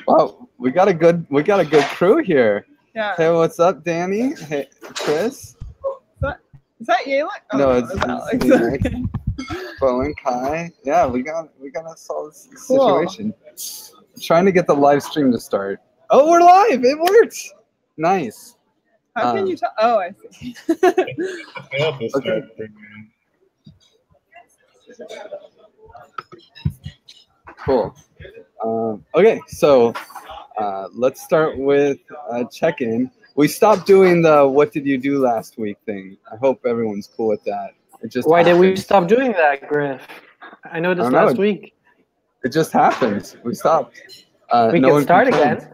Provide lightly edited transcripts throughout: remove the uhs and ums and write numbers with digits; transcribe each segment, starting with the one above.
Wow, we got a good crew here. Yeah. Hey, what's up, Danny? Hey, Chris. Is that Yalen? Oh, No, it's Alex. Nick. Bowen, Kai. Yeah, we got a solid situation. Trying to get the live stream to start. Oh, we're live. It worked. Nice. How can you tell? Oh, I see. Okay. Cool. Okay, so let's start with a check-in. We stopped doing the "What did you do last week" thing. I hope everyone's cool with that. It just Why did we stop doing that, Griff? I noticed last week. It just happened. We stopped. We can start again.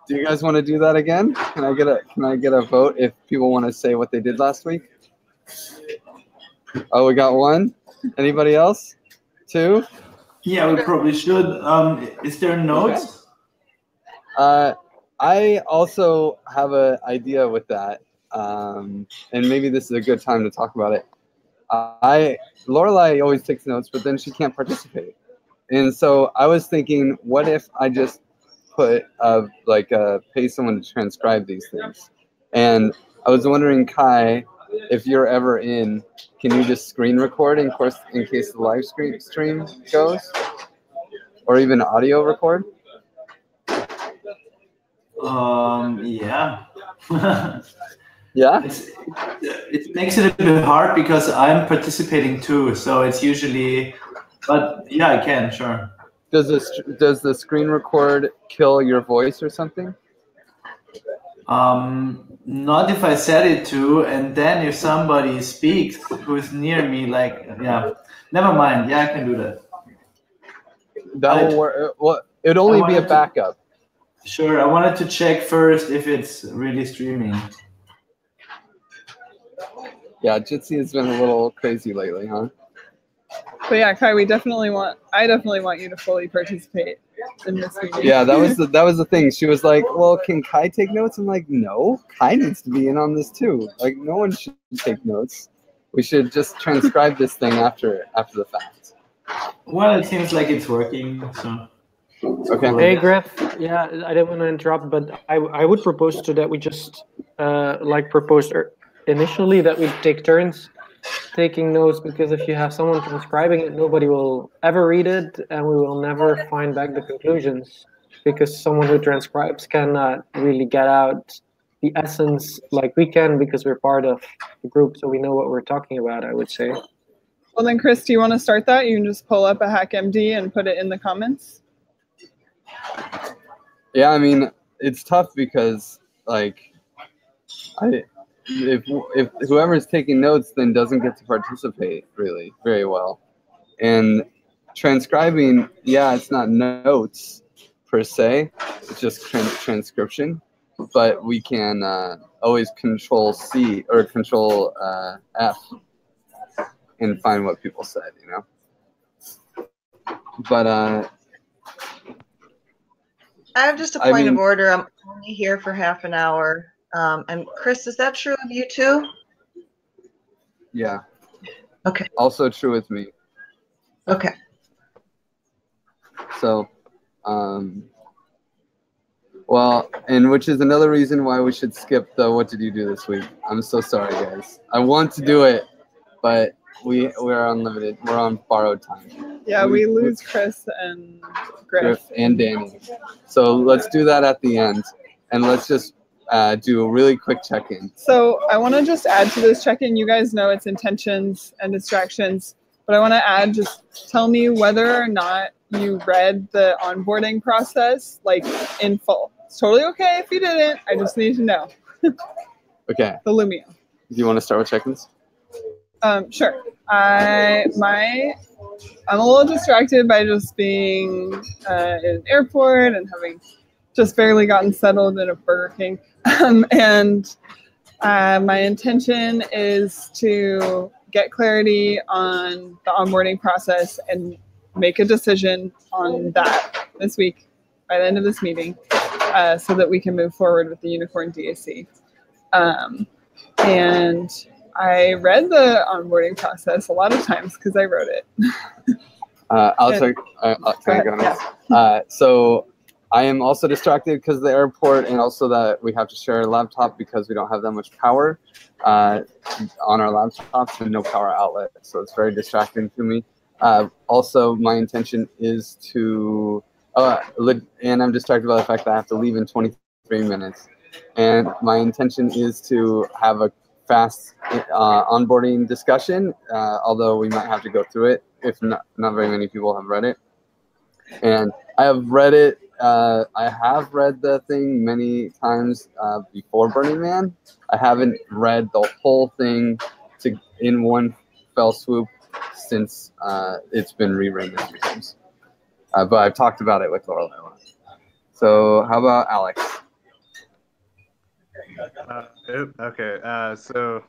Do you guys want to do that again? Can I get a vote if people want to say what they did last week? Oh, we got one. Anybody else? Two? Yeah, we probably should. Is there notes? Okay. I also have an idea with that, and maybe this is a good time to talk about it. Lorelai always takes notes, but then she can't participate. And so I was thinking, what if I just pay someone to transcribe these things? And I was wondering, Kai, if you're ever in, can you just screen record in case the live stream goes, or even audio record? Yeah. Yeah. It makes it a bit hard because I'm participating too, so it's usually. But yeah, I can, sure. Does the screen record kill your voice or something? Not if I set it to, and then if somebody speaks who's near me, yeah, never mind. Yeah, I can do that. That will work. Well, it'd only be a backup. Sure, I wanted to check first if it's really streaming. Yeah, Jitsi has been a little crazy lately, huh? But yeah, Kai, I definitely want you to fully participate in this meeting. Yeah, that was the thing. She was like, "Well, can Kai take notes?" I'm like, "No, Kai needs to be in on this too. Like, no one should take notes. We should just transcribe this thing after the fact." Well, it seems like it's working. So. Okay. Hey, Griff. Yeah, I didn't want to interrupt, but I would propose that we just proposed initially that we take turns taking notes, because if you have someone transcribing it, nobody will ever read it, and we will never find back the conclusions, because someone who transcribes cannot really get out the essence like we can, because we're part of the group, so we know what we're talking about, I would say. Well then, Chris, do you want to start that? You can just pull up a HackMD and put it in the comments. Yeah, I mean, it's tough because if whoever's taking notes then doesn't get to participate really very well. And transcribing, yeah, it's not notes per se, it's just transcription, but we can always control C or control F and find what people said, you know. But I have just a point of order. I'm only here for half an hour. And Chris, is that true of you too? Yeah. Okay. Also true with me. Okay. So, well, and which is another reason why we should skip the "What did you do this week?" I'm so sorry, guys. I want to do it, but we're unlimited. We're on borrowed time. Yeah, we lose Chris and Griff and Danny. So let's do that at the end, and let's just do a really quick check-in. So I want to just add to this check-in. You guys know it's intentions and distractions, but I want to add, just tell me whether or not you read the onboarding process in full. It's totally okay if you didn't. I just need to know. Okay. The Lumio. Do you want to start with check-ins? Sure. I'm a little distracted by just being in an airport and having just barely gotten settled at a Burger King. And my intention is to get clarity on the onboarding process and make a decision on that this week by the end of this meeting, so that we can move forward with the Unicorn DAC. And I read the onboarding process a lot of times because I wrote it. Can I go next? So I am also distracted because of the airport, and also that we have to share a laptop because we don't have that much power on our laptops and no power outlet. So it's very distracting to me. Also, my intention is to, and I'm distracted by the fact that I have to leave in 23 minutes. And my intention is to have a fast onboarding discussion, although we might have to go through it if not very many people have read it. And I have read it. I have read the thing many times before Burning Man. I haven't read the whole thing in one fell swoop since it's been rewritten a few times. But I've talked about it with Lorelai a lot. So how about Alex? Okay, so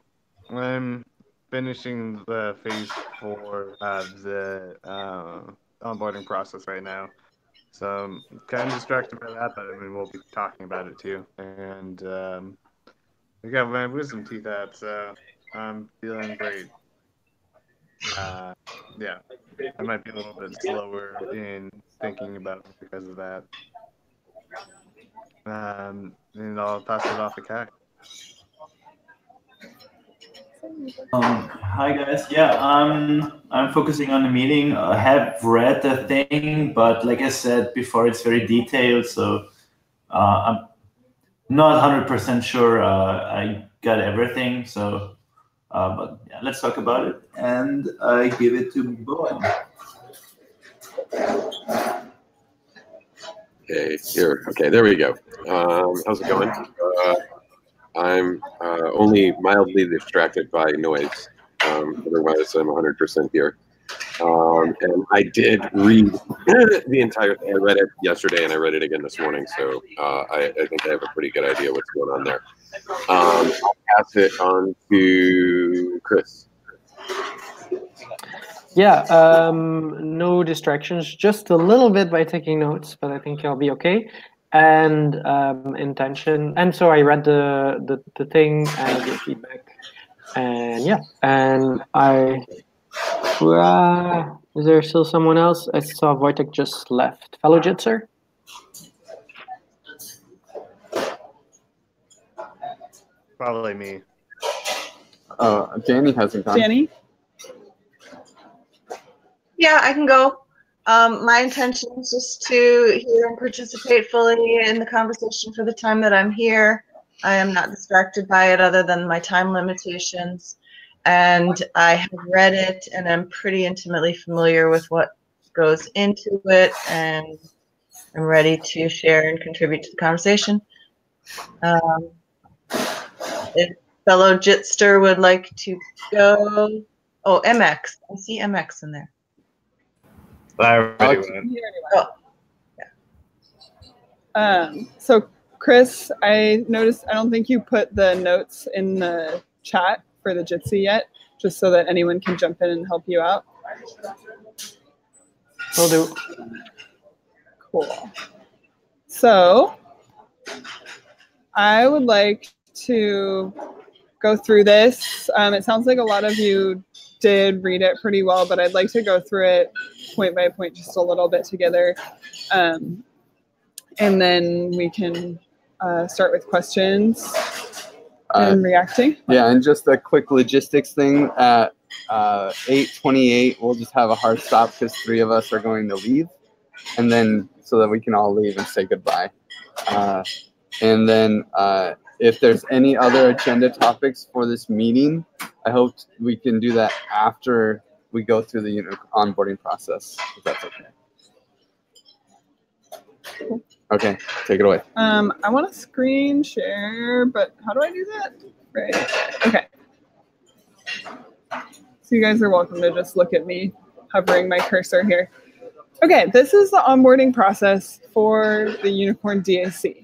I'm finishing the phase 4 of the onboarding process right now. So I'm kind of distracted by that, but I mean, we'll be talking about it too. And I got my wisdom teeth out, so I'm feeling great. Yeah, I might be a little bit slower in thinking about it because of that. And I'll pass it off to Kak. Hi guys. Yeah, I'm focusing on the meeting. I have read the thing, but like I said before, it's very detailed, so I'm not 100% sure I got everything. So, but yeah, let's talk about it, and I give it to Bowen. Okay, here. Okay, there we go. How's it going? I'm only mildly distracted by noise. Otherwise, I'm 100% here. And I did read the entire thing. I read it yesterday, and I read it again this morning. So I think I have a pretty good idea what's going on there. I'll pass it on to Chris. Yeah, no distractions, just a little bit by taking notes, but I think I'll be okay. And intention, and so I read the thing and the feedback, and yeah, and is there still someone else? I saw Wojtek just left. Fellow Jitzer? Probably me. Danny hasn't gone. Danny? Yeah, I can go. My intention is just to hear and participate fully in the conversation for the time that I'm here. I am not distracted by it other than my time limitations. And I have read it, and I'm pretty intimately familiar with what goes into it, and I'm ready to share and contribute to the conversation. If fellow Jitster would like to go, oh, MX. I see MX in there. I already went. Oh. Yeah. So Chris, I noticed I don't think you put the notes in the chat for the Jitsi yet, just so that anyone can jump in and help you out. Will do. Cool. So I would like to go through this. It sounds like a lot of you did read it pretty well, but I'd like to go through it point by point just a little bit together. And then we can start with questions and reacting. Yeah, and just a quick logistics thing. At 8:28, we'll just have a hard stop because 3 of us are going to leave. And then so that we can all leave and say goodbye. And then if there's any other agenda topics for this meeting, I hope we can do that after we go through the onboarding process, if that's okay. Cool. Okay, take it away. I want to screen share, but how do I do that? Right. Okay. So you guys are welcome to just look at me hovering my cursor here. Okay, this is the onboarding process for the Unicorn DAC.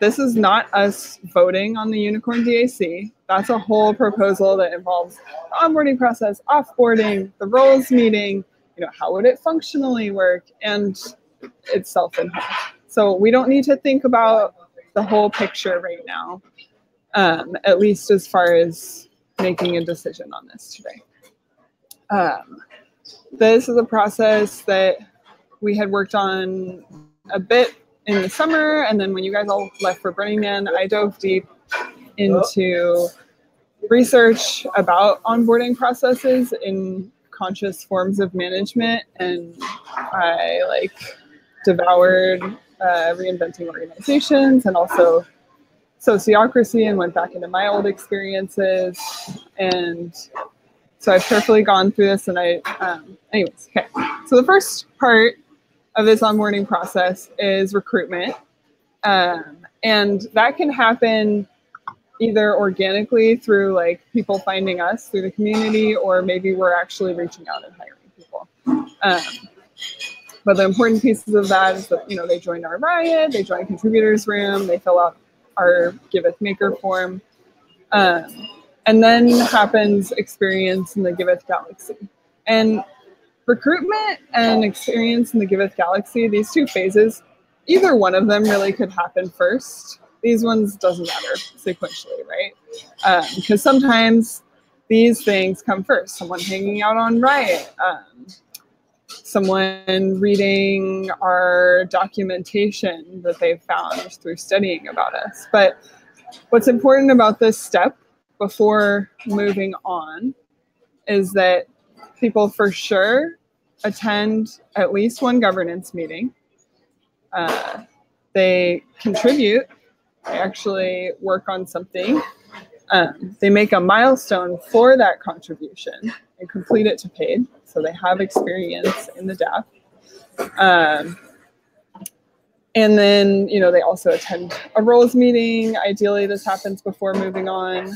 This is not us voting on the Unicorn DAC. That's a whole proposal that involves the onboarding process, offboarding, the roles meeting, how would it functionally work, and itself in whole. So we don't need to think about the whole picture right now, at least as far as making a decision on this today. this is a process that we had worked on a bit in the summer, and then when you guys all left for Burning Man, I dove deep into research about onboarding processes in conscious forms of management, and I devoured reinventing organizations and also sociocracy, and went back into my old experiences. And so I've carefully gone through this, and anyways, okay. So the first part of this onboarding process is recruitment. And that can happen either organically through people finding us through the community, or maybe we're actually reaching out and hiring people. But the important pieces of that is that, they join our Riot, they join Contributors Room, they fill out our Giveth Maker form. And then happens experience in the Giveth Galaxy. And recruitment and experience in the Giveth Galaxy, these two phases, either one of them really could happen first. These ones doesn't matter sequentially, right? Because sometimes these things come first. Someone hanging out on Riot, someone reading our documentation that they've found through studying about us. But what's important about this step before moving on is that people for sure attend at least one governance meeting. They contribute. They actually work on something. They make a milestone for that contribution and complete it to paid. So they have experience in the DAP. And then, they also attend a roles meeting. Ideally, this happens before moving on.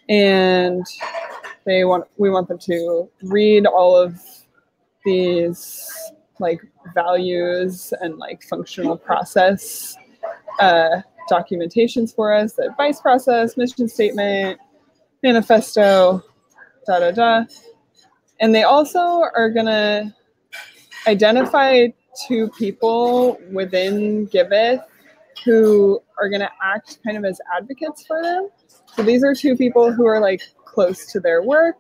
And we want them to read all of these values and functional process documentations for us, the advice process, mission statement, manifesto, And they also are going to identify 2 people within Giveth who are going to act kind of as advocates for them. So these are 2 people who are close to their work.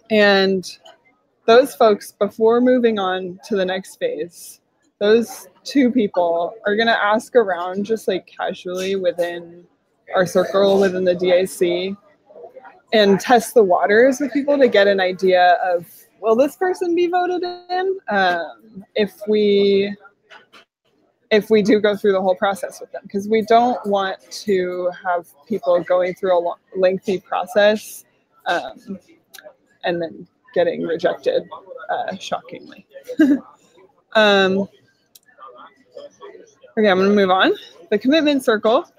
And those folks, before moving on to the next phase, those 2 people are going to ask around just casually within our circle, within the DAC, and test the waters with people to get an idea of, will this person be voted in if we do go through the whole process with them? Because we don't want to have people going through a lengthy process and then getting rejected, shockingly. Okay, I'm going to move on. The commitment circle.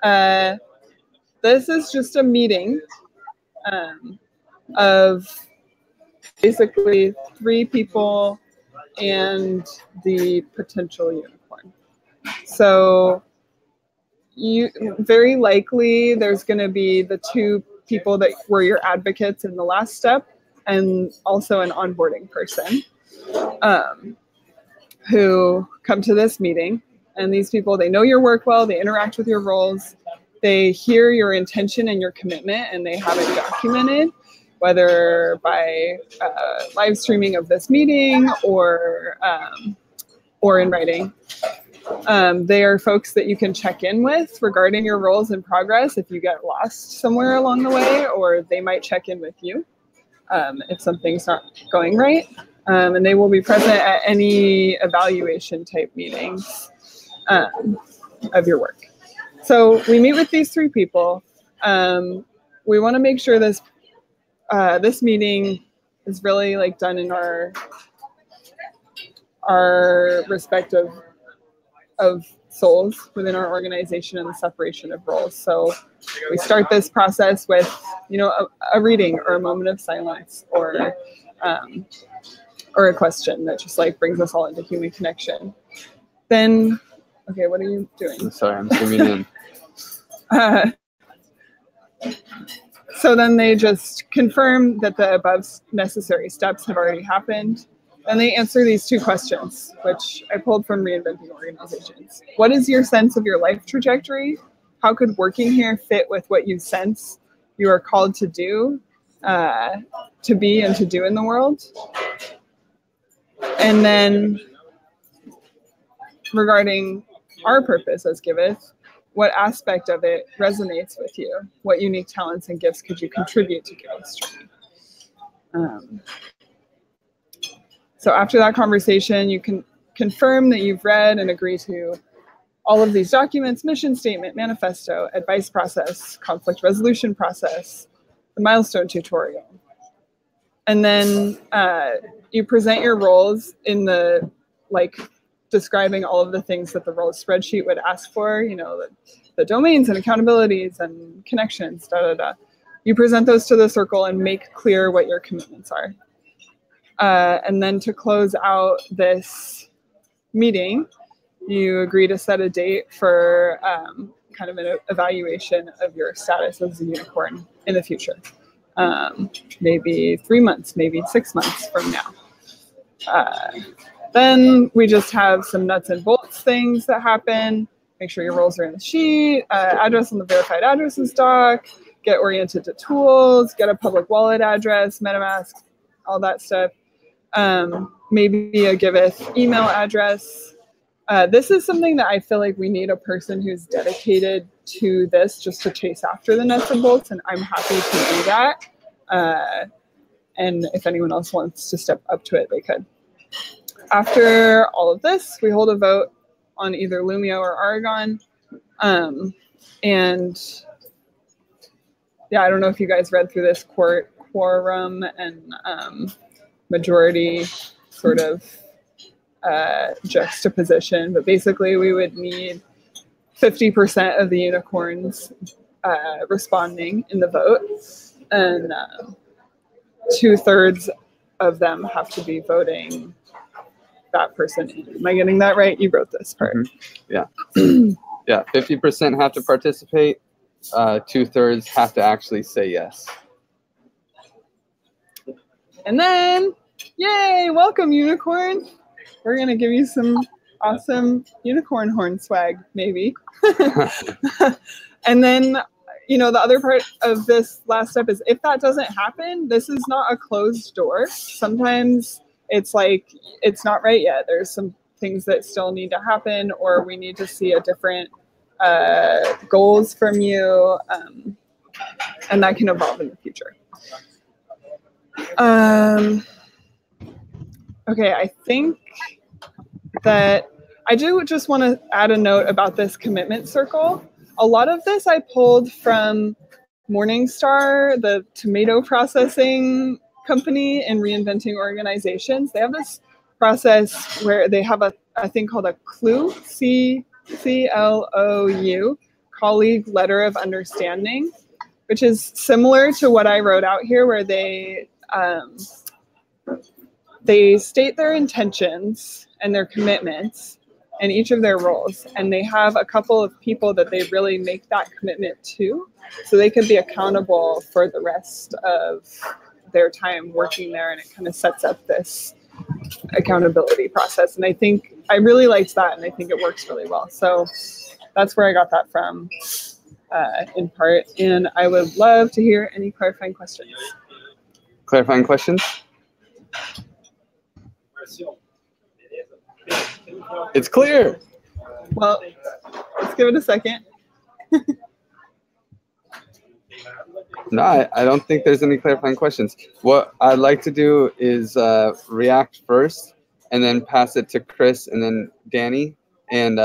This is just a meeting of basically 3 people and the potential unicorn. So very likely there's going to be the 2 people that were your advocates in the last step, and also an onboarding person who come to this meeting. And these people, they know your work well, they interact with your roles, they hear your intention and your commitment, and they have it documented, whether by live streaming of this meeting or in writing. They are folks that you can check in with regarding your roles and progress if you get lost somewhere along the way, or they might check in with you if something's not going right. And they will be present at any evaluation type meetings of your work. So we meet with these 3 people. We want to make sure this meeting is really done in our respective of souls within our organization and the separation of roles. So we start this process with, a reading or a moment of silence or a question that just brings us all into human connection. Then, okay, what are you doing? I'm sorry, I'm zooming in. So then they just confirm that the above necessary steps have already happened. And they answer these 2 questions, which I pulled from Reinventing Organizations. What is your sense of your life trajectory? How could working here fit with what you sense you are called to do? to be and to do in the world. And then regarding our purpose as Giveth, what aspect of it resonates with you? What unique talents and gifts could you contribute to Giveth's journey? So after that conversation, you can confirm that you've read and agree to all of these documents: mission statement, manifesto, advice process, conflict resolution process, the milestone tutorial. And then you present your roles in the, like, describing all of the things that the roles spreadsheet would ask for, you know, the domains and accountabilities and connections, You present those to the circle and make clear what your commitments are. And then to close out this meeting, you agree to set a date for kind of an evaluation of your status as a unicorn in the future. Maybe 3 months, maybe 6 months from now. Then we just have some nuts and bolts things that happen. Make sure your roles are in the sheet, address on the verified addresses doc, get oriented to tools, get a public wallet address, MetaMask, all that stuff. Maybe a Giveth email address. This is something that I feel like we need a person who's dedicated to this just to chase after the nuts and bolts, and I'm happy to do that. And if anyone else wants to step up to it, they could. After all of this, we hold a vote on either Lumio or Aragon. And yeah, I don't know if you guys read through this quorum and majority sort of juxtaposition, but basically we would need 50% of the unicorns responding in the vote, and 2/3 of them have to be voting that person in. Am I getting that right? You wrote this part. Yeah. Yeah, 50% have to participate. 2/3 have to actually say yes. And then, yay, welcome unicorn. We're gonna give you some awesome unicorn horn swag, maybe. And then, you know, the other part of this last step is if that doesn't happen, this is not a closed door. Sometimes it's like, it's not right yet. There's some things that still need to happen, or we need to see a different goals from you, and that can evolve in the future. Okay, I think that I do just want to add a note about this commitment circle. A lot of this I pulled from Morningstar, the tomato processing company in Reinventing Organizations. They have this process where they have a thing called a CLOU, C-L-O-U, Colleague Letter of Understanding, which is similar to what I wrote out here, where they state their intentions and their commitments in each of their roles, and they have a couple of people that they really make that commitment to, so they can be accountable for the rest of their time working there, and it kind of sets up this accountability process. And I think I really liked that, and I think it works really well. So that's where I got that from in part, and I would love to hear any clarifying questions. Clarifying questions? It's clear. Well, let's give it a second. No, I don't think there's any clarifying questions. What I'd like to do is react first, and then pass it to Chris and then Danny, and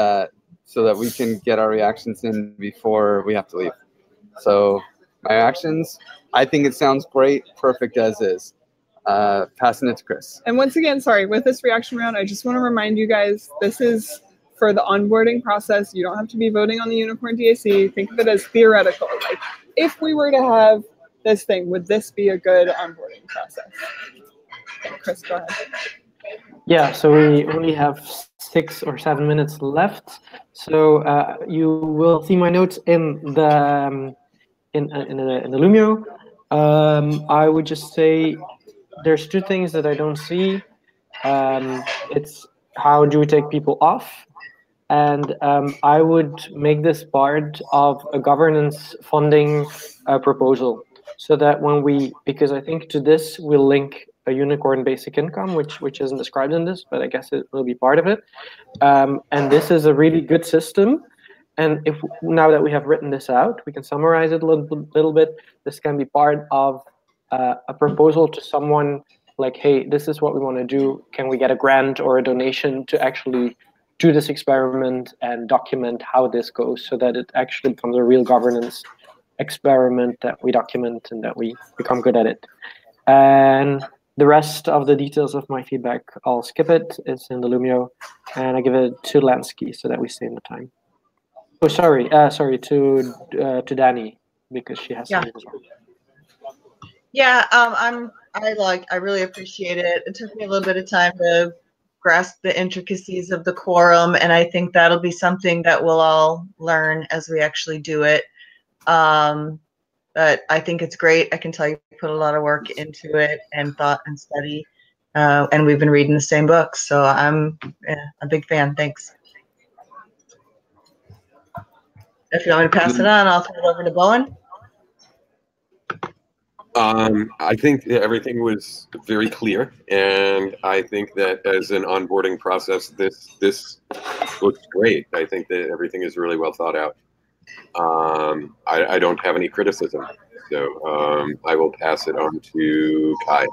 so that we can get our reactions in before we have to leave. So my reactions, I think it sounds great, perfect as is. Passing it to Chris. And once again, sorry, with this reaction round, I just want to remind you guys, this is for the onboarding process. You don't have to be voting on the Unicorn DAC. Think of it as theoretical. Like, if we were to have this thing, would this be a good onboarding process? Okay, Chris, go ahead. Yeah, so we only have 6 or 7 minutes left. So you will see my notes in the Lumio. I would just say there's 2 things that I don't see. It's how do we take people off? And I would make this part of a governance funding proposal. so that when we, because I think to this we'll link a unicorn basic income, which isn't described in this, but I guess it will be part of it. And this is a really good system. And if now that we have written this out, we can summarize it a little bit. This can be part of a proposal to someone like, hey, this is what we want to do. Can we get a grant or a donation to actually do this experiment and document how this goes, so that it actually becomes a real governance experiment that we document and that we become good at it. And the rest of the details of my feedback, I'll skip it. It's in the Lumio, and I give it to Lansky so that we stay in the time. Oh, sorry, to Danny, because she has something as well. Yeah, I really appreciate it. It took me a little bit of time to grasp the intricacies of the quorum, and I think that'll be something that we'll all learn as we actually do it. But I think it's great. I can tell you put a lot of work into it and thought and study, and we've been reading the same books, so I'm a big fan. Thanks. If you want me to pass it on, I'll turn it over to Bowen. I think that everything was very clear, and I think that as an onboarding process, this looks great. I think that everything is really well thought out. I don't have any criticism, so I will pass it on to Kai.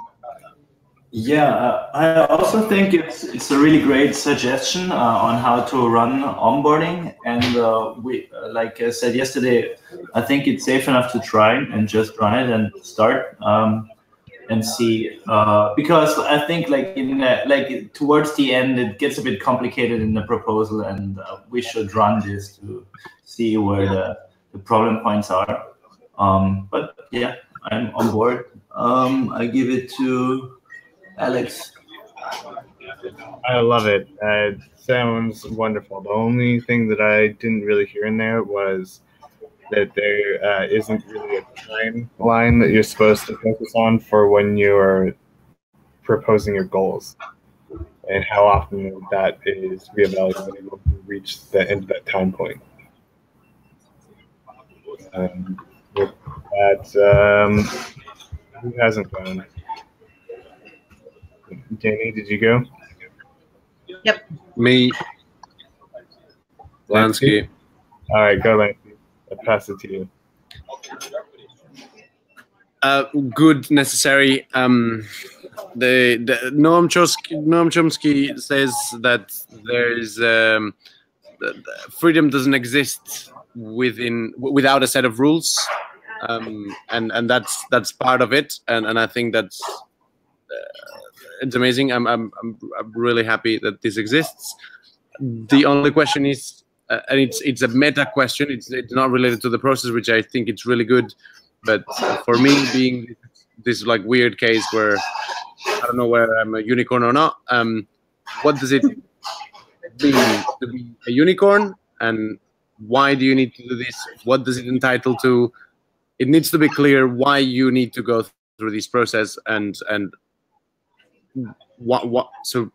Yeah, I also think it's a really great suggestion on how to run onboarding, and we, like I said yesterday, I think it's safe enough to try and just run it and start and see, because I think like towards the end it gets a bit complicated in the proposal, and we should run this to see where the problem points are. But yeah, I'm on board. I give it to Alex. I love it. It sounds wonderful. The only thing that I didn't really hear in there was that there isn't really a timeline that you're supposed to focus on for when you're proposing your goals, and how often that is reevaluated when you reach the end of that time point. With that, who hasn't gone? Danny, did you go? Yep. Me. Lansky. All right, go, Lansky. I'll pass it to you. Good, necessary. The Noam Chomsky says that there is freedom doesn't exist without a set of rules, and that's part of it, and I think that's. It's amazing. I'm really happy that this exists. The only question is, and it's a meta question. It's not related to the process, which I think it's really good. But for me, being this like weird case where I don't know whether I'm a unicorn or not, what does it mean to be a unicorn, and why do you need to do this? What does it entitle to? It needs to be clear why you need to go through this process, and what so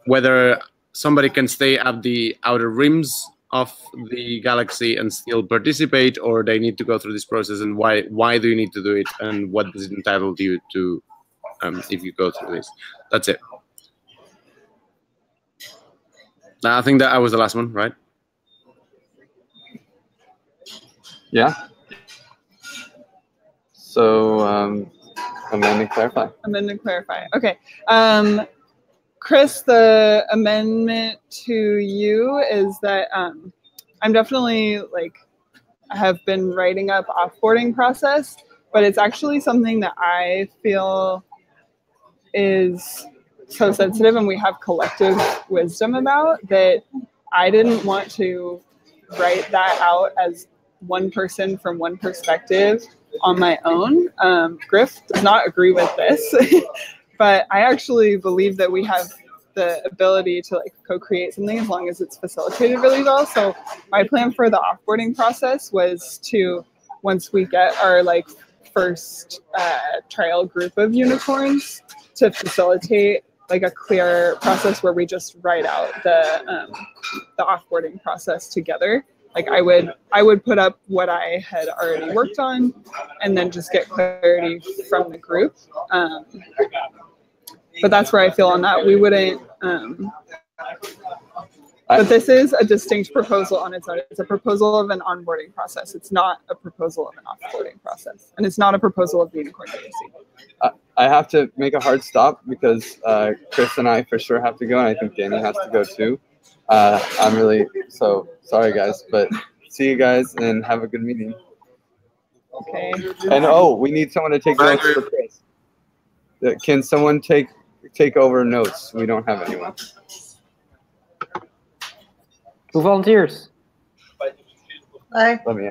whether somebody can stay at the outer rims of the galaxy and still participate, or they need to go through this process, and why do you need to do it, and what does it entitle you to if you go through this. That's it. Now, I think that I was the last one, right? Yeah. So amend and clarify. Amend and clarify. Okay. Chris, the amendment to you is that I'm definitely I have been writing up offboarding process, but it's actually something that I feel is so sensitive and we have collective wisdom about, that I didn't want to write that out as one person from one perspective on my own. Griff does not agree with this, but I actually believe that we have the ability to co-create something as long as it's facilitated really well. So my plan for the offboarding process was to, once we get our first trial group of unicorns, to facilitate a clear process where we just write out the offboarding process together. like I would put up what I had already worked on, and then just get clarity from the group. But that's where I feel on that. We wouldn't. But this is a distinct proposal on its own. It's a proposal of an onboarding process. It's not a proposal of an offboarding process, and it's not a proposal of unicorn legacy. I have to make a hard stop because Chris and I for sure have to go, and I think Danny has to go too. I'm really so sorry, guys, but see you guys and have a good meeting. Okay. And we need someone to take notes for Chris. Can someone take over notes? We don't have anyone. Who volunteers? Bye. Let me.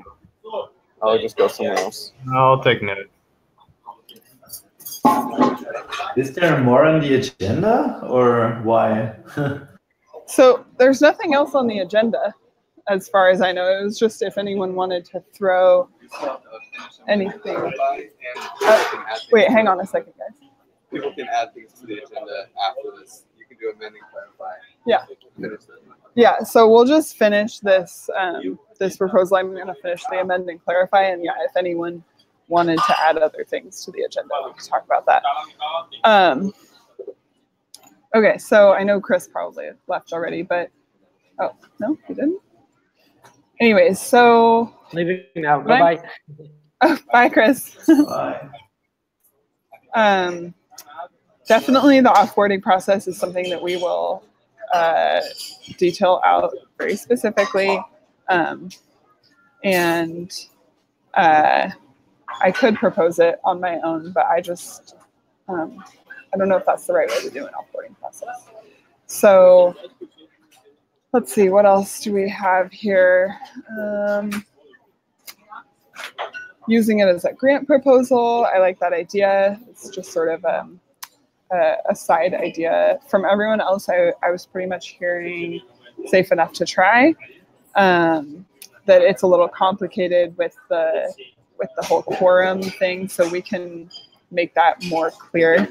I'll just go somewhere else. I'll take note. Is there more on the agenda, or why? So there's nothing else on the agenda, as far as I know. It was just if anyone wanted to throw anything. Wait, hang on a second, guys. People can add things to the agenda after this. You can do amend and clarify. Yeah. Yeah, so we'll just finish this this proposal. I'm going to finish the amend and clarify, and yeah, if anyone wanted to add other things to the agenda, we can talk about that. Okay, so I know Chris probably left already, but oh no, he didn't. Anyways, so Leaving now. Bye-bye. Oh, bye, Chris. Bye. Definitely, the offboarding process is something that we will detail out very specifically, and I could propose it on my own, but I just I don't know if that's the right way to do an offboarding process. So let's see, what else do we have here? Using it as a grant proposal, I like that idea. It's just sort of a side idea. From everyone else, I was pretty much hearing safe enough to try. That it's a little complicated with the whole quorum thing, so we can make that more clear.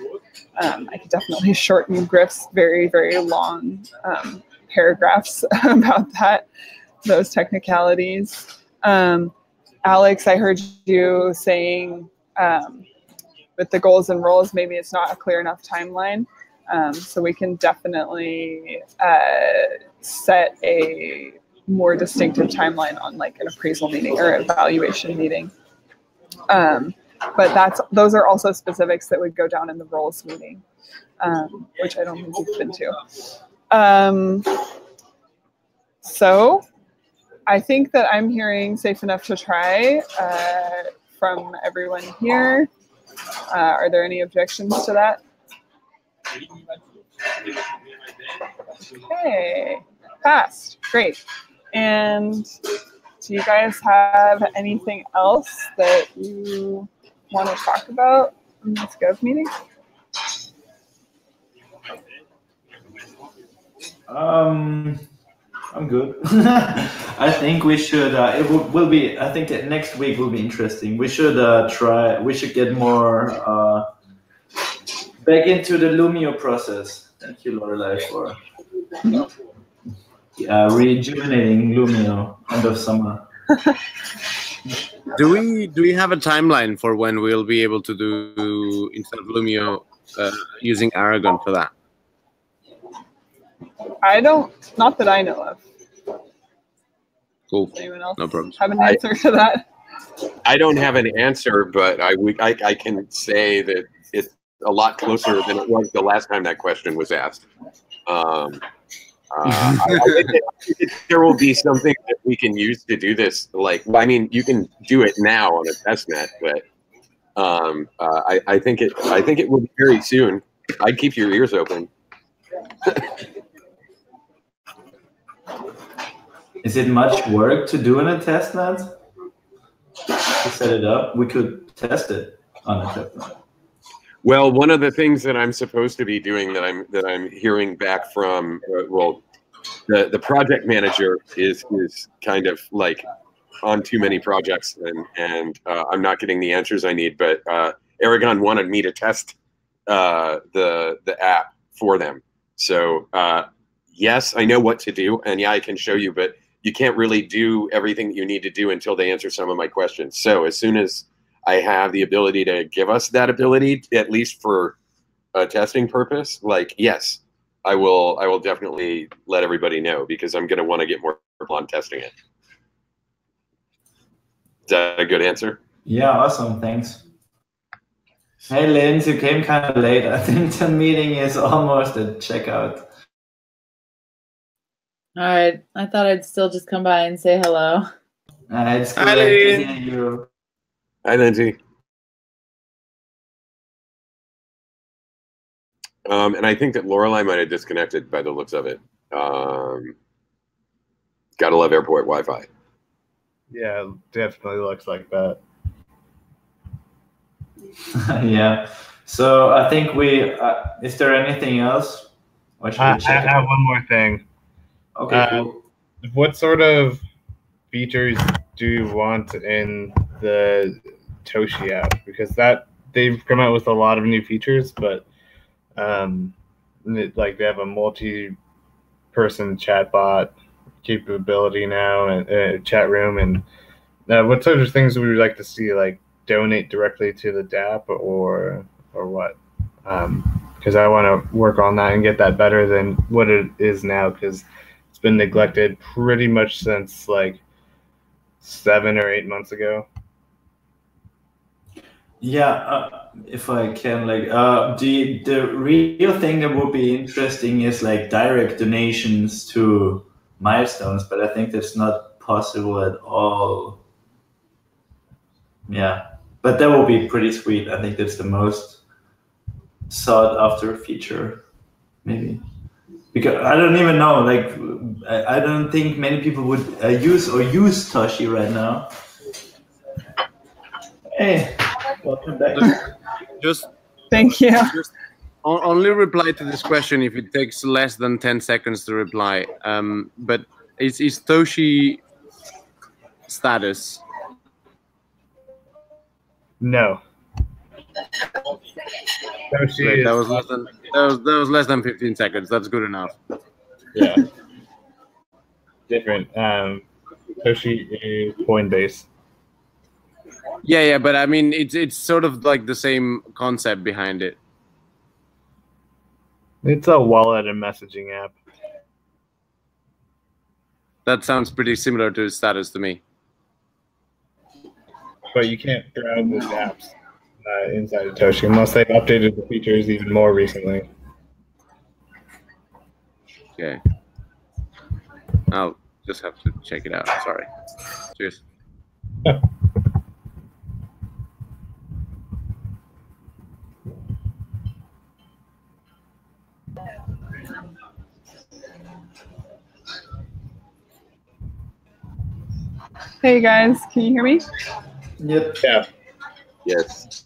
I could definitely shorten Griff's very, very long paragraphs about those technicalities. Alex, I heard you saying with the goals and roles, maybe it's not a clear enough timeline. So we can definitely set a more distinctive timeline on like an appraisal meeting or evaluation meeting. But those are also specifics that would go down in the roles meeting, which I don't think we've been to. So I think that I'm hearing safe enough to try from everyone here. Are there any objections to that? Okay, passed. Great. And do you guys have anything else that you want to talk about in this Gov meeting? I'm good. I think we should. It will be. I think that next week will be interesting. We should try. We should get more back into the Lumio process. Thank you, Lorelei, for rejuvenating Lumio end of summer. Do we have a timeline for when we'll be able to do instead of Lumio using Aragon for that? I don't, not that I know of. Cool. Does anyone else No problem. have an answer to that? I don't have an answer, but I can say that it's a lot closer than it was the last time that question was asked. I think that there will be something that we can use to do this. Like, I mean, you can do it now on a test net, but I think it will be very soon. I'd keep your ears open. Is it much work to do in a test net? To set it up, we could test it on a test net. Well, one of the things that I'm supposed to be doing that I'm hearing back from the project manager is kind of like on too many projects and I'm not getting the answers I need. But Aragon wanted me to test the app for them. So yes, I know what to do, and yeah, I can show you. But you can't really do everything that you need to do until they answer some of my questions. So as soon as I have the ability to give us that ability, at least for a testing purpose, like, yes, I will definitely let everybody know, because I'm going to want to get more on testing it. Is that a good answer? Yeah, awesome. Thanks. Hey, Linz, you came kind of late. I think the meeting is almost at checkout. All right. I thought I'd still just come by and say hello. It's great to hear you. Hi, Lindsay. And I think that Lorelei might have disconnected by the looks of it. Gotta love airport Wi-Fi. Yeah, definitely looks like that. Yeah. So I think we. Is there anything else? Or should we check I have one more thing. Okay. Cool. What sort of features do you want in the Toshi app? Because they've come out with a lot of new features, but like they have a multi-person chatbot capability now, and chat room, and what sort of things would we like to see, like donate directly to the DApp or what? Because I want to work on that and get that better than what it is now, because it's been neglected pretty much since like 7 or 8 months ago. Yeah, if I can, like, the real thing that would be interesting is like direct donations to milestones, but I think that's not possible at all. Yeah, but that would be pretty sweet. I think that's the most sought after feature, maybe. Because I don't even know, like, I don't think many people would use Toshi right now. Hey, welcome back. Thank you. Just only reply to this question if it takes less than 10 seconds to reply. But is Toshi status? No. Great, that was less than 15 seconds. That's good enough. Yeah. Different. Toshi is Coinbase. Yeah, but I mean, it's sort of like the same concept behind it. It's a wallet and messaging app. That sounds pretty similar to status to me. But you can't browse those apps inside of Toshi unless they've updated the features even more recently. Okay. I'll just have to check it out. Sorry. Cheers. Hey guys, can you hear me? Yep. Yeah. Yes.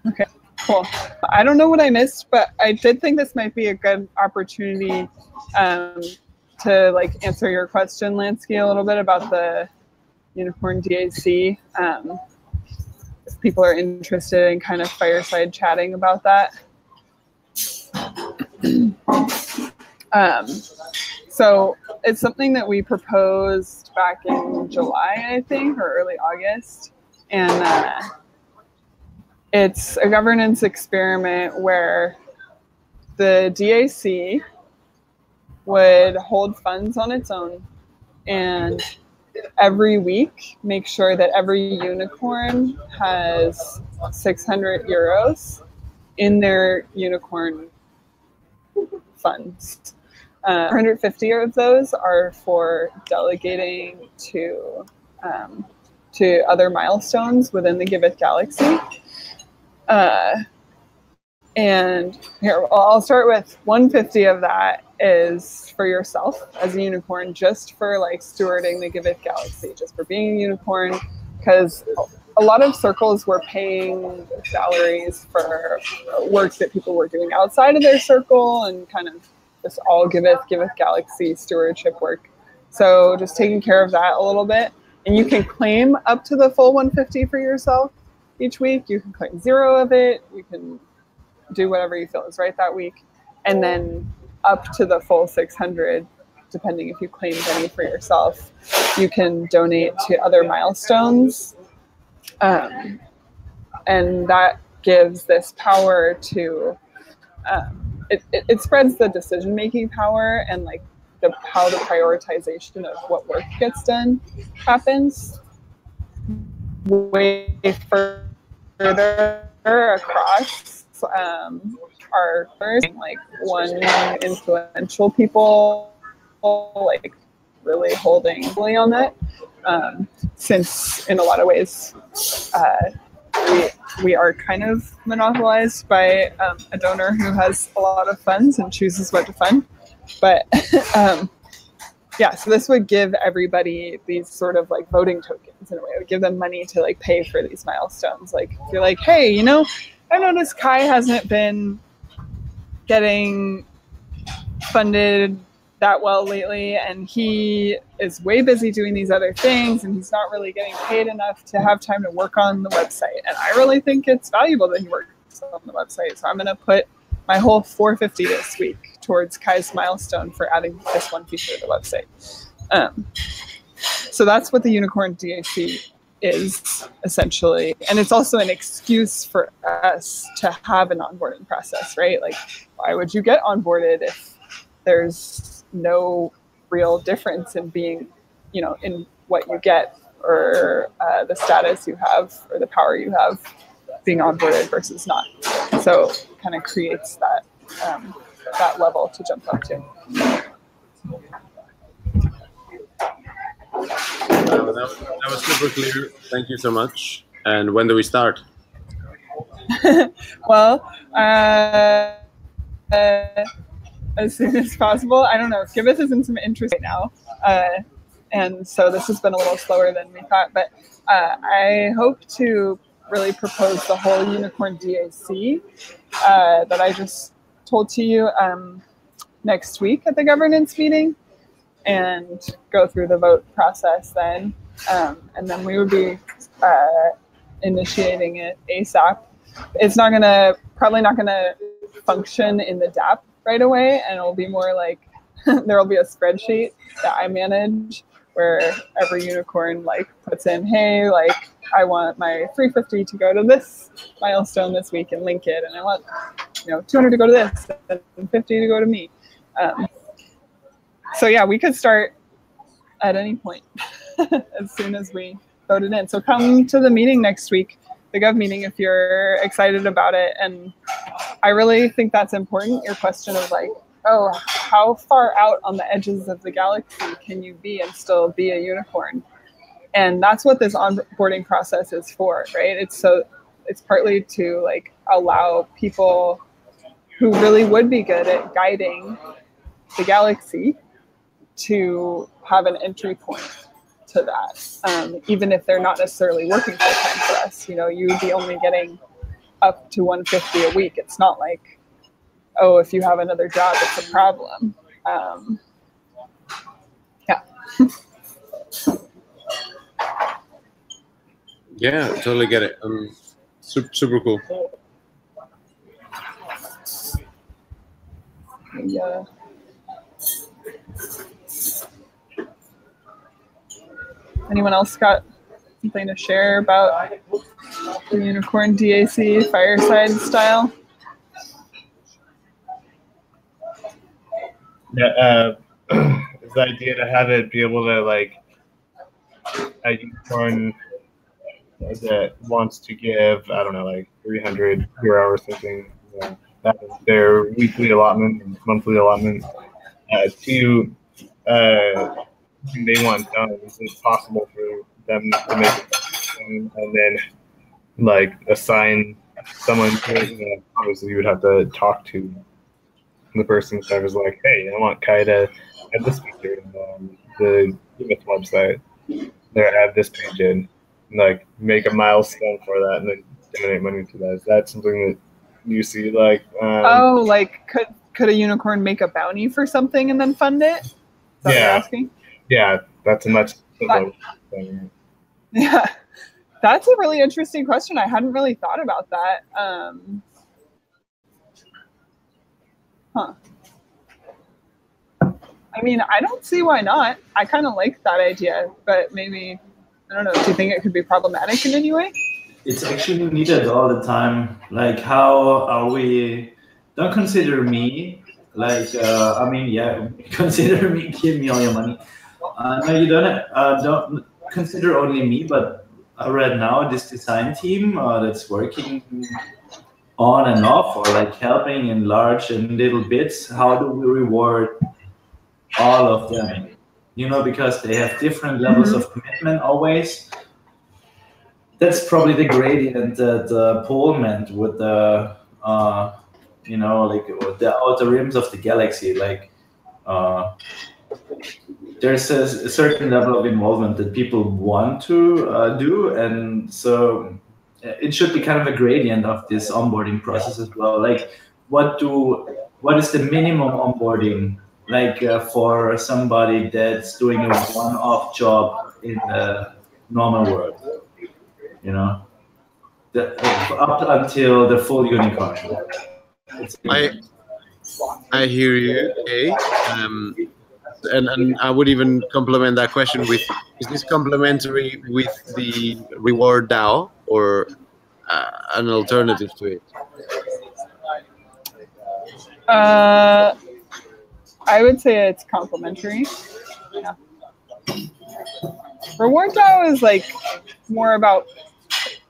Okay, cool. I don't know what I missed, but I did think this might be a good opportunity to like answer your question, Lansky, a little bit about the Unicorn DAC. If people are interested in kind of fireside chatting about that. So it's something that we proposed back in July, I think, or early August. And it's a governance experiment where the DAC would hold funds on its own and every week make sure that every unicorn has 600 euros in their unicorn funds. 150 of those are for delegating to other milestones within the Giveth Galaxy. And here, I'll start with 150 of that is for yourself as a unicorn, just for like stewarding the Giveth Galaxy, just for being a unicorn, because a lot of circles were paying salaries for work that people were doing outside of their circle and kind of this all Giveth Galaxy stewardship work. So just taking care of that a little bit. And you can claim up to the full 150 for yourself each week. You can claim 0 of it. You can do whatever you feel is right that week. And then up to the full 600 depending if you claimed any for yourself, you can donate to other milestones. And that gives this power to, it spreads the decision-making power, and like how the prioritization of what work gets done happens way further across our like one influential people like really holding on that, since in a lot of ways we are kind of monopolized by a donor who has a lot of funds and chooses what to fund. But yeah, so this would give everybody these sort of like voting tokens in a way. It would give them money to like pay for these milestones. Like if you're like, hey, you know, I noticed Kai hasn't been getting funded that well lately, and he is way busy doing these other things, and he's not really getting paid enough to have time to work on the website. And I really think it's valuable that he works on the website. So I'm going to put my whole $450 this week towards Kai's milestone for adding this one feature to the website. So that's what the Unicorn DAC is essentially. And it's also an excuse for us to have an onboarding process, right? Like, why would you get onboarded if there's no real difference in being, you know, in what you get or the status you have or the power you have being onboarded versus not. So it kind of creates that that level to jump up to. That was super clear. Thank you so much. And when do we start? Well, as soon as possible. I don't know. Giveth is in some interest right now. And so this has been a little slower than we thought. But I hope to really propose the whole Unicorn DAC that I just told to you next week at the governance meeting, and go through the vote process then. And then we would be initiating it ASAP. It's probably not gonna function in the DApp right away, and it'll be more like there'll be a spreadsheet that I manage where every unicorn like puts in, hey, like I want my 350 to go to this milestone this week and link it, and I want 200 to go to this and 50 to go to me. So yeah, we could start at any point as soon as we vote it in. So come to the meeting next week, the Gov meeting, if you're excited about it. And I really think that's important, your question of like, oh, how far out on the edges of the galaxy can you be and still be a unicorn? And that's what this onboarding process is for, right? It's partly to like allow people who really would be good at guiding the galaxy to have an entry point to that, even if they're not necessarily working full time for us. You'd be only getting up to 150 a week. It's not like, oh, if you have another job, it's a problem. Yeah. Yeah, totally get it. Super cool. Yeah. Anyone else got something to share about the Unicorn DAC fireside style? Yeah, it's the idea to have it be able to like a unicorn that wants to give, I don't know, like 300 euro or something, that is their weekly allotment and monthly allotment to they want done. Is it possible for them to make it and then like assign someone to it? Obviously you would have to talk to the person that was like, hey, I want Kai to add this feature in the Giveth website. There, add this page in, and, like make a milestone for that, and then donate money to that. Is that something that you see? Like, like could a unicorn make a bounty for something and then fund it? Is that what you're asking? Yeah, that's a much simpler thing. Yeah, that's a really interesting question. I hadn't really thought about that. I I mean, I don't see why not. I kind of like that idea, but maybe, I don't know, do you think it could be problematic in any way? It's actually needed all the time. Like, how are we? Don't consider me. Like, I mean, yeah, consider me. Give me all your money. No, you don't consider only me, but right now this design team that's working on and off, or like helping in large and little bits. How do we reward all of them? You know, because they have different levels of commitment always. That's probably the gradient that Paul meant with the, you know, like the outer rims of the galaxy. Like, there's a certain level of involvement that people want to do, and so it should be kind of a gradient of this onboarding process as well. Like, what is the minimum onboarding like for somebody that's doing a one-off job in the normal world? You know, up until the full unicorn. I hear you, okay. And I would even complement that question with: is this complementary with the reward DAO or an alternative to it? I would say it's complementary. Yeah. Reward DAO is like more about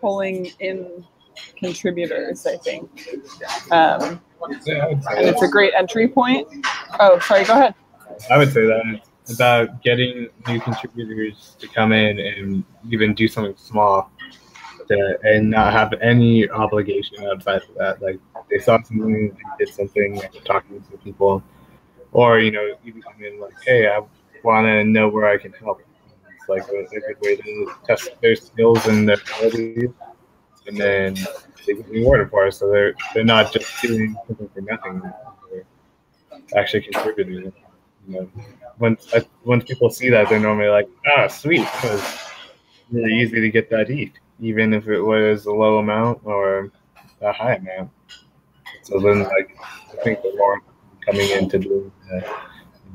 pulling in contributors, I think. And it's a great entry point. Oh, sorry, go ahead. I would say that it's about getting new contributors to come in and even do something small and not have any obligation outside of that. Like, they saw something, they did something, after talking to people, or, you know, even come in like, hey, I want to know where I can help. It's like a good way to test their skills and their abilities, and then they get rewarded for it. So they're not just doing something for nothing; they're actually contributing. You know, once people see that, they're normally like, "Ah, sweet!" Because it's really easy to get that ETH, even if it was a low amount or a high amount. So then, like, I think the more coming into doing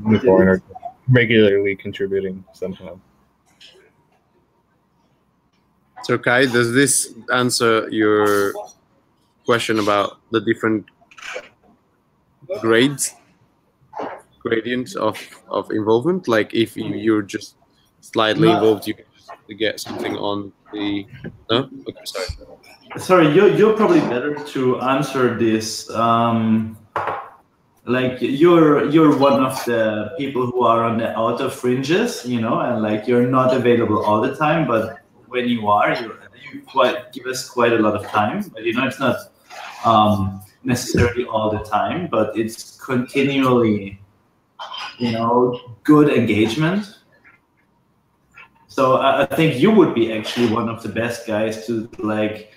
unicorn or regularly contributing somehow. So Kai, does this answer your question about the different gradients of involvement? Like, if you're just slightly involved, you can just get something on the... No? Okay, sorry. Sorry, you're probably better to answer this. Like, you're one of the people who are on the outer fringes, you know, and like you're not available all the time, but when you are, you give us quite a lot of time. But you know, it's not necessarily all the time, but it's continually, you know, good engagement. So I think you would be actually one of the best guys to like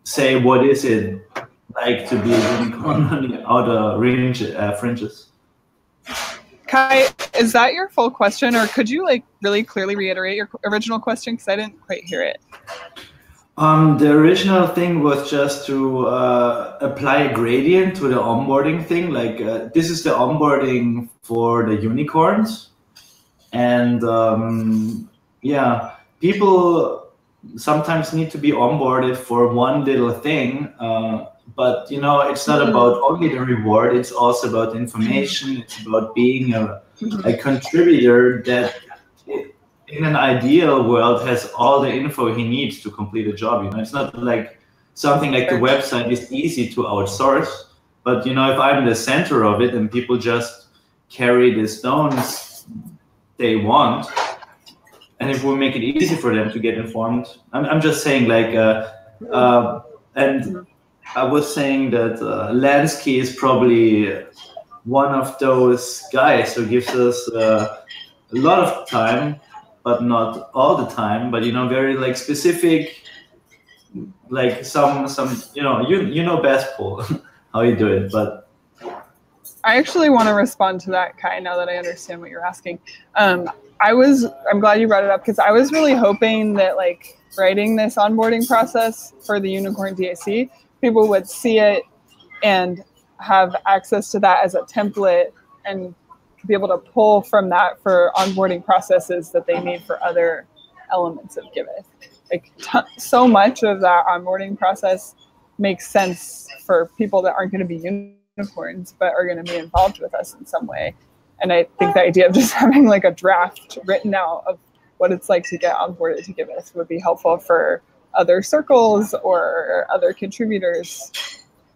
say, what is it like to be a unicorn on the outer fringes? Kai, is that your full question, or could you like really clearly reiterate your original question, because I didn't quite hear it? The original thing was just to apply a gradient to the onboarding thing. Like, this is the onboarding for the unicorns, and yeah, people sometimes need to be onboarded for one little thing. But you know, it's not about only the reward, it's also about information, it's about being a contributor that in an ideal world has all the info he needs to complete a job. You know, it's not like something like the website is easy to outsource, but you know, if I'm the center of it and people just carry the stones they want, and if we make it easy for them to get informed, I'm just saying, like, and I was saying that Lansky is probably one of those guys who gives us a lot of time, but not all the time. But you know, very like specific, like some you know best, Paul, how you do it. But I actually want to respond to that, Kai, now that I understand what you're asking. I'm glad you brought it up, because I was really hoping that like writing this onboarding process for the Unicorn DAC, people would see it and have access to that as a template and to be able to pull from that for onboarding processes that they need for other elements of Giveth. Like so much of that onboarding process makes sense for people that aren't going to be unicorns, but are going to be involved with us in some way. And I think the idea of just having like a draft written out of what it's like to get onboarded to Giveth would be helpful for other circles or other contributors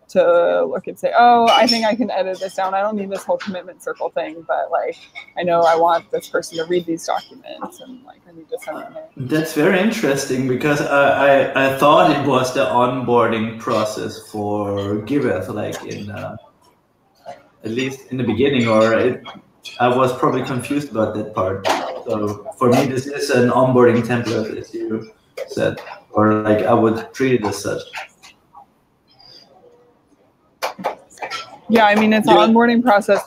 to look and say, oh, I think I can edit this down. I don't need this whole commitment circle thing, but like, I know I want this person to read these documents and like, I need to send them in. That's very interesting because I thought it was the onboarding process for Giveth, like in, at least in the beginning, or I was probably confused about that part. So for me, this is an onboarding template, as you said, or like I would treat it as such. Yeah, I mean, it's an onboarding process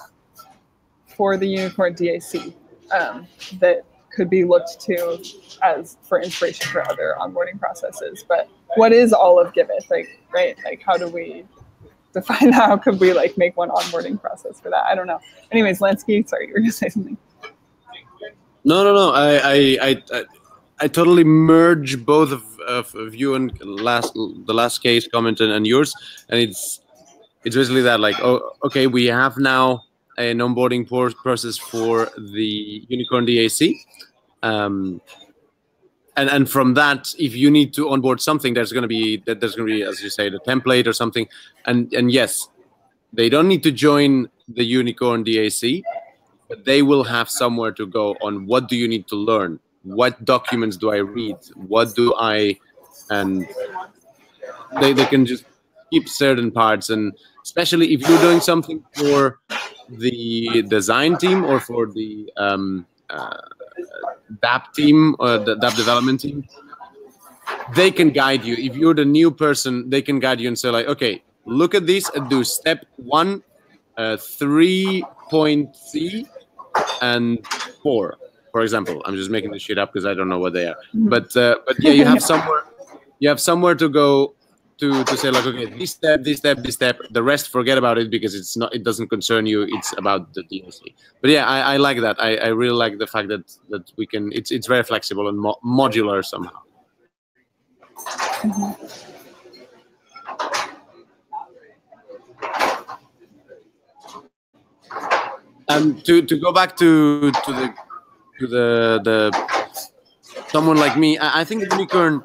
for the Unicorn DAC that could be looked to as for inspiration for other onboarding processes. But what is all of Giveth? Like, right? Like, how do we define that? How could we like make one onboarding process for that? I don't know. Anyways, Lansky, sorry, you were gonna say something. No. I totally merge both of you and the last case comment and yours, and it's basically that, like, oh, okay, we have now an onboarding process for the Unicorn DAC, and from that, if you need to onboard something, there's going to be, as you say, the template or something, and yes, they don't need to join the Unicorn DAC, but they will have somewhere to go on what do you need to learn, what documents do I read, what do I, and they can just keep certain parts, and especially if you're doing something for the design team or for the DApp team or the DApp development team, they can guide you. If you're the new person, they can guide you and say like, okay, look at this and do step 1, 3.c and 4, for example. I'm just making this shit up because I don't know what they are. But yeah, you have somewhere to go to say like, okay, this step, the rest forget about it because it doesn't concern you. It's about the DAC. But yeah, I like that. I really like the fact that we can. It's very flexible and modular somehow. To go back to the someone like me, I think the Unicorn.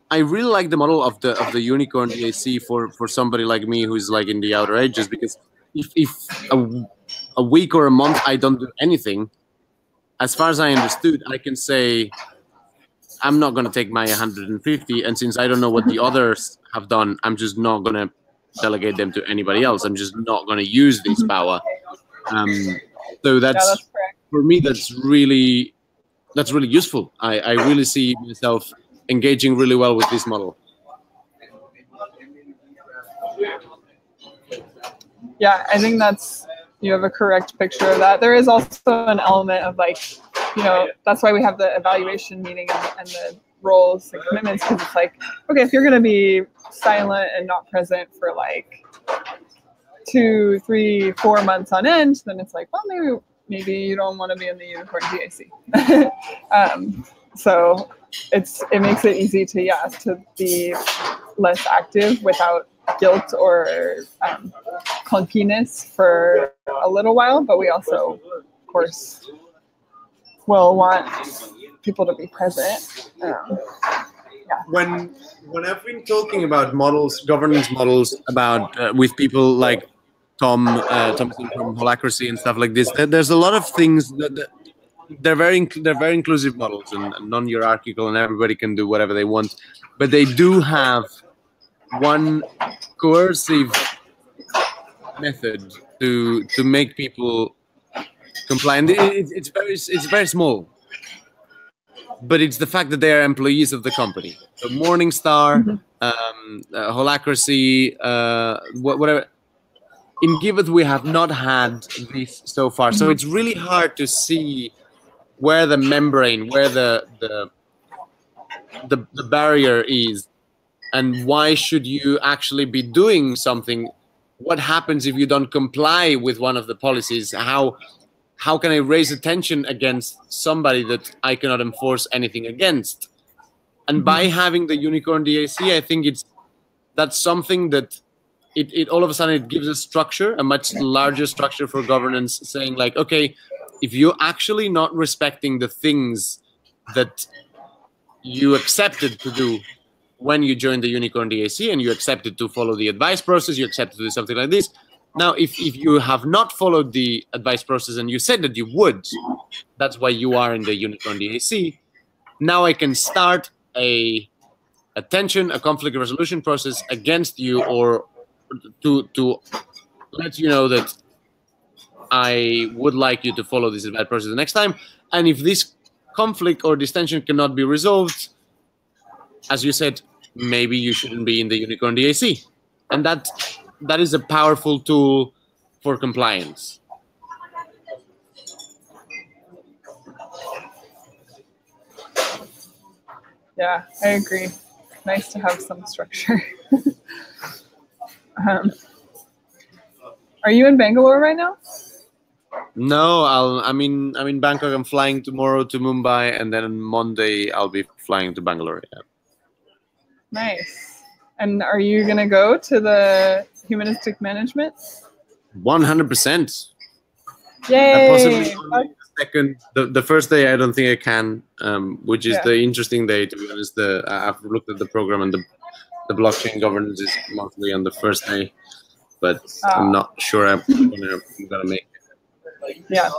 I really like the model of the Unicorn DAC for somebody like me who's like in the outer edges, because if a week or a month I don't do anything, as far as I understood, I can say I'm not going to take my 150, and since I don't know what the others have done, I'm just not going to delegate them to anybody else. I'm just not going to use this power. So that's for me. That's really useful. I really see myself engaging really well with this model. Yeah, I think you have a correct picture of that. There is also an element of like, that's why we have the evaluation meeting and the roles and commitments, because it's like, okay, if you're going to be silent and not present for like 2, 3, 4 months on end, then it's like, well, maybe you don't want to be in the Unicorn DAC. So it makes it easy to be less active without guilt or clunkiness for a little while, but we also, of course, will want people to be present. When I've been talking about models, governance models, about with people like Thompson from Holacracy and stuff like this, there's a lot of things that they're very inclusive models and non-hierarchical, and everybody can do whatever they want, but they do have one coercive method to make people comply, and it's very small, but it's the fact that they are employees of the company. So Morningstar, Holacracy, whatever. In Giveth, we have not had this so far, so it's really hard to see where the membrane, where the barrier is, and why should you actually be doing something? What happens if you don't comply with one of the policies? How how can I raise attention against somebody that I cannot enforce anything against? And by having the Unicorn DAC, I think that's something that it all of a sudden it gives a structure, a much larger structure for governance, saying like, okay, if you're actually not respecting the things that you accepted to do when you joined the Unicorn DAC, and you accepted to follow the advice process, you accepted to do something like this. Now, if you have not followed the advice process and you said that you would, that's why you are in the Unicorn DAC. Now I can start a conflict resolution process against you, or to let you know that I would like you to follow this advice process the next time. And if this conflict or this tension cannot be resolved, as you said, maybe you shouldn't be in the Unicorn DAC. And that is a powerful tool for compliance. Yeah, I agree. Nice to have some structure. Are you in Bangalore right now? No, I'm in Bangkok. I'm flying tomorrow to Mumbai, and then on Monday I'll be flying to Bangalore. Yeah. Nice. And are you going to go to the humanistic management? 100%. Yay! Possibly only the second. The first day I don't think I can, which is the interesting day, to be honest. I've looked at the program, and the blockchain governance is mostly on the first day, but I'm not sure I'm gonna make it. Yeah,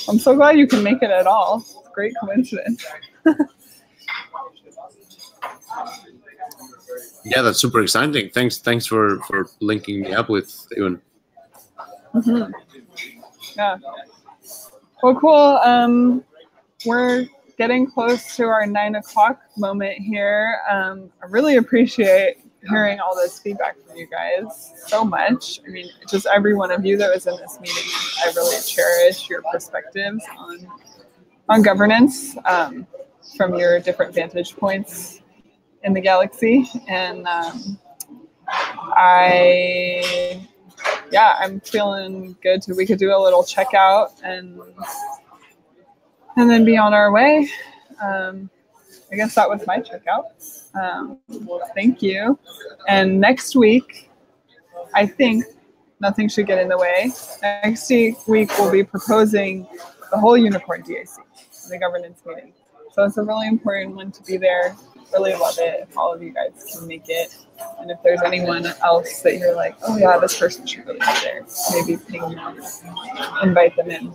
I'm so glad you can make it at all. It's a great coincidence. Yeah, that's super exciting. Thanks for linking me up with Ewan. Mm-hmm. Yeah. Well, cool. We're getting close to our 9 o'clock moment here. I really appreciate hearing all this feedback from you guys so much. I mean, just every one of you that was in this meeting, I really cherish your perspectives on governance from your different vantage points in the galaxy. And I'm feeling good. We could do a little checkout and then be on our way. I guess that was my checkout. Thank you. And next week, I think nothing should get in the way. Next week we'll be proposing the whole Unicorn DAC, the governance meeting. So it's a really important one to be there. Really love it if all of you guys can make it. And if there's anyone else that you're like, oh yeah, this person should really be there, maybe ping them, invite them in.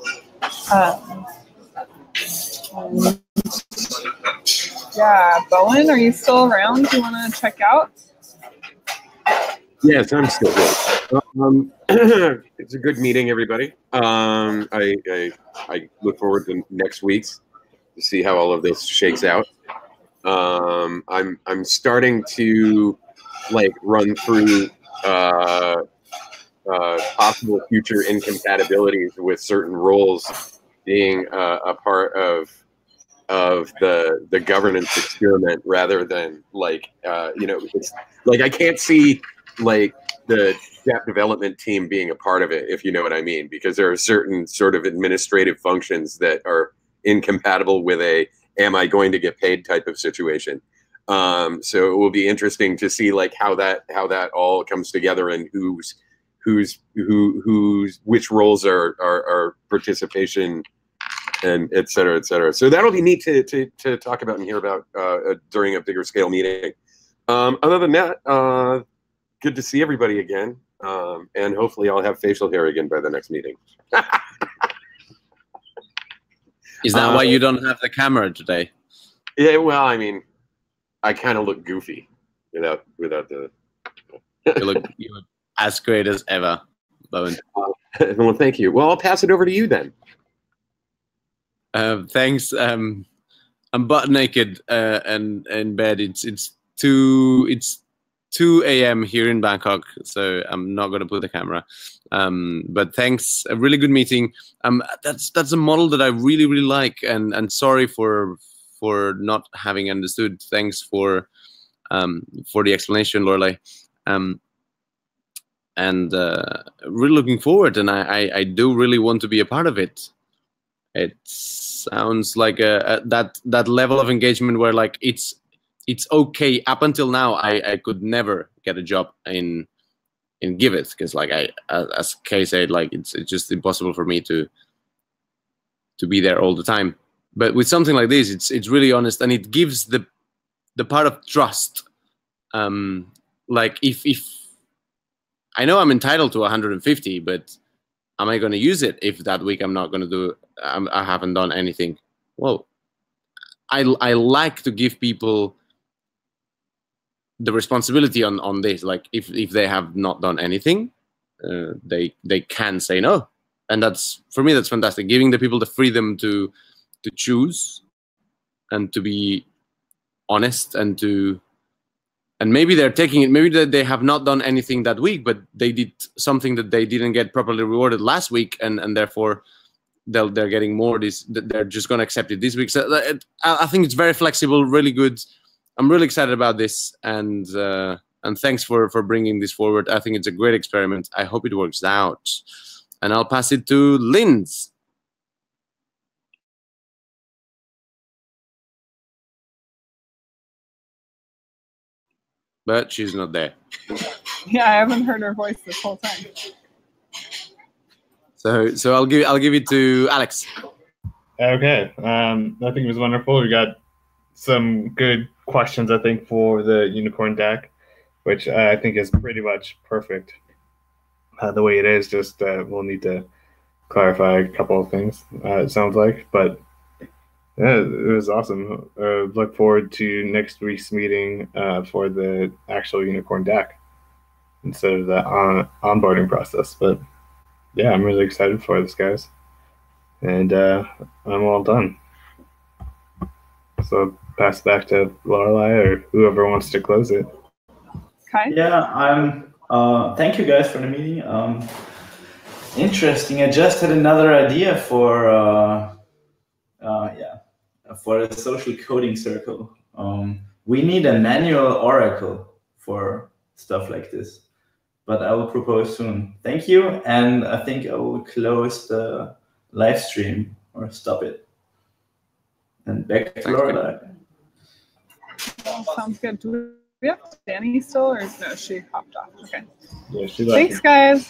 Yeah, Bowen, are you still around? Do you want to check out? Yes, I'm still here. It's a good meeting, everybody. I look forward to next week's to see how all of this shakes out. I'm starting to run through possible future incompatibilities with certain roles being a part of the governance experiment, rather than it's I can't see the app development team being a part of it, if you know what I mean, because there are certain sort of administrative functions that are incompatible with a am I going to get paid type of situation. So it will be interesting to see how that all comes together, and which roles are participation, and et cetera, et cetera. So that'll be neat to talk about and hear about during a bigger scale meeting. Other than that, good to see everybody again. And hopefully I'll have facial hair again by the next meeting. Is that why you don't have the camera today? Yeah, well, I mean, I kind of look goofy without the. You look as great as ever, Bowen. Well, thank you. Well, I'll pass it over to you then. Thanks. I'm butt naked and in bed. It's 2 a.m. here in Bangkok, so I'm not going to put the camera. But thanks, a really good meeting. That's a model that I really like, and sorry for not having understood. Thanks for the explanation, Lorelei. And really looking forward, and I do really want to be a part of it. It sounds like that level of engagement where like it's okay. Up until now, I could never get a job in Giveth because like as Kay said, like it's just impossible for me to be there all the time. But with something like this, it's really honest, and it gives the part of trust. Like if I know I'm entitled to 150, but am I going to use it if that week I'm not going to do? I haven't done anything. Well, I like to give people the responsibility on this. Like if they have not done anything, they can say no, and that's, for me, that's fantastic. Giving the people the freedom to choose and to be honest and maybe they're taking it. Maybe they have not done anything that week, but they did something that they didn't get properly rewarded last week, and therefore they're getting more. They're just going to accept it this week. So I think it's very flexible, really good. I'm really excited about this, and thanks for bringing this forward. I think it's a great experiment. I hope it works out, and I'll pass it to Linz. But she's not there. Yeah, I haven't heard her voice this whole time. So I'll give it to Alex. Okay. I think it was wonderful. We got some good questions, I think, for the Unicorn deck, which I think is pretty much perfect the way it is. Just we'll need to clarify a couple of things, it sounds like. But yeah, it was awesome. Look forward to next week's meeting for the actual Unicorn deck instead of the onboarding process. But yeah, I'm really excited for this, guys. And I'm all done. So pass it back to Lorelei or whoever wants to close it. Kai? Yeah, thank you guys for the meeting. Interesting. I just had another idea for a social coding circle. We need a manual oracle for stuff like this, but I will propose soon. Thank you, and I think I will close the live stream or stop it. And back to Lorelei. Sounds good. Do we have Danny still, or no? She hopped off. Okay. Yeah, she Thanks, guys.